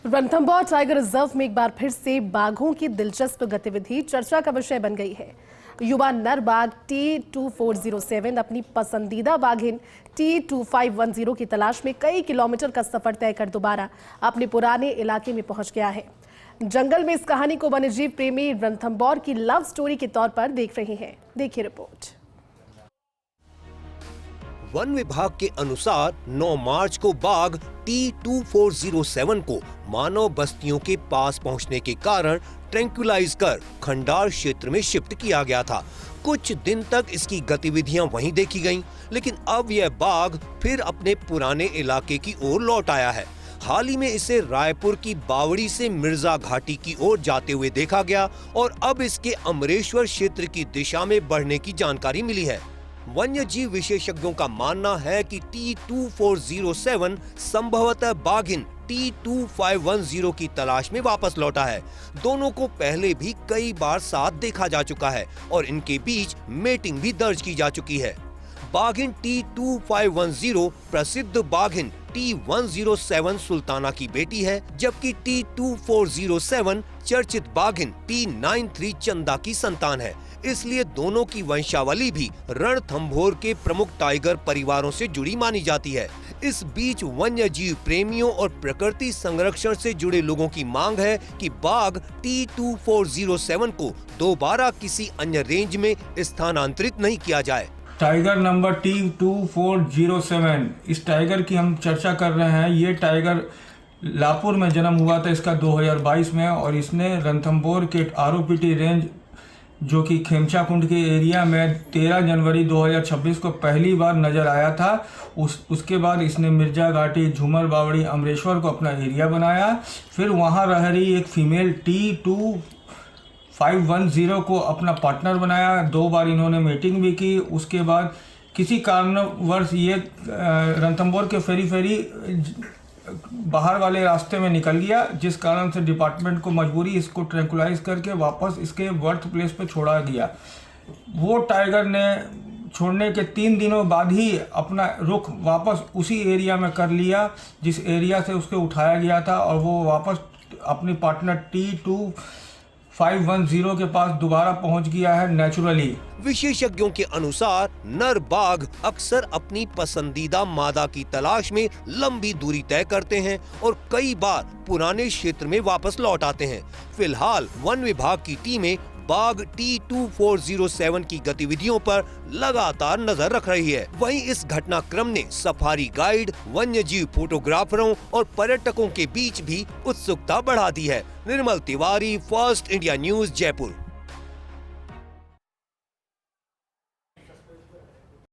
Ranthambore tiger reserve में एक बार फिर से बाघों की दिलचस्प गतिविधि चर्चा का विषय बन गई है। युवा नर बाघ T2407 अपनी पसंदीदा बाघिन T2510 की तलाश में कई किलोमीटर का सफर तय कर दोबारा अपने पुराने इलाके में पहुंच गया है। जंगल में इस कहानी को वन्यजीव प्रेमी रणथंभौर की लव स्टोरी के तौर पर देख रहे हैं। देखिए रिपोर्ट। वन विभाग के अनुसार 9 मार्च को बाघ T2407 को मानव बस्तियों के पास पहुंचने के कारण ट्रैंक्विलाइज कर खंडार क्षेत्र में शिफ्ट किया गया था। कुछ दिन तक इसकी गतिविधियां वहीं देखी गईं, लेकिन अब यह बाघ फिर अपने पुराने इलाके की ओर लौट आया है। हाल ही में इसे रायपुर की बावड़ी से मिर्जा घाटी की ओर जाते हुए देखा गया और अब इसके अमरेश्वर क्षेत्र की दिशा में बढ़ने की जानकारी मिली है। वन्यजीव विशेषज्ञों का मानना है कि T2407 संभवतः बाघिन T2510 की तलाश में वापस लौटा है। दोनों को पहले भी कई बार साथ देखा जा चुका है और इनके बीच मेटिंग भी दर्ज की जा चुकी है। बाघिन T2510 प्रसिद्ध बाघिन T107 सुल्ताना की बेटी है, जबकि T2407 चर्चित बाघिन T93 चंदा की संतान है। इसलिए दोनों की वंशावली भी रणथंभौर के प्रमुख टाइगर परिवारों से जुड़ी मानी जाती है। इस बीच वन्यजीव प्रेमियों और प्रकृति संरक्षण से जुड़े लोगों की मांग है कि बाघ T2407 को दोबारा किसी अन्य रेंज में स्थानांतरित नहीं किया जाए। टाइगर नंबर T2407, इस टाइगर की हम चर्चा कर रहे हैं। ये टाइगर लापुर में जन्म हुआ था इसका 2022 में और इसने रणथंभौर के ROPT रेंज जो कि खेमचा कुंड के एरिया में 13 जनवरी 2026 को पहली बार नजर आया था। उसके बाद इसने मिर्जा घाटी, झूमर बावड़ी, अमरेश्वर को अपना एरिया बनाया। फिर वहाँ रह रही एक फीमेल T2510 को अपना पार्टनर बनाया। 2 बार इन्होंने मीटिंग भी की। उसके बाद किसी कारणवश ये रणथंभौर के फेरी बाहर वाले रास्ते में निकल गया, जिस कारण से डिपार्टमेंट को मजबूरी इसको ट्रैंक्विलाइज करके वापस इसके बर्थ प्लेस पे छोड़ा गया। वो टाइगर ने छोड़ने के 3 दिनों बाद ही अपना रुख वापस उसी एरिया में कर लिया जिस एरिया से उसको उठाया गया था और वो वापस अपनी पार्टनर T2510 के पास दोबारा पहुंच गया है नेचुरली। विशेषज्ञों के अनुसार नर बाघ अक्सर अपनी पसंदीदा मादा की तलाश में लंबी दूरी तय करते हैं और कई बार पुराने क्षेत्र में वापस लौट आते हैं। फिलहाल वन विभाग की टीमें बाघ T2407 की गतिविधियों पर लगातार नजर रख रही है। वहीं इस घटनाक्रम ने सफारी गाइड, वन्यजीव फोटोग्राफरों और पर्यटकों के बीच भी उत्सुकता बढ़ा दी है। Nirmal Tiwari, first India news, Jaipur.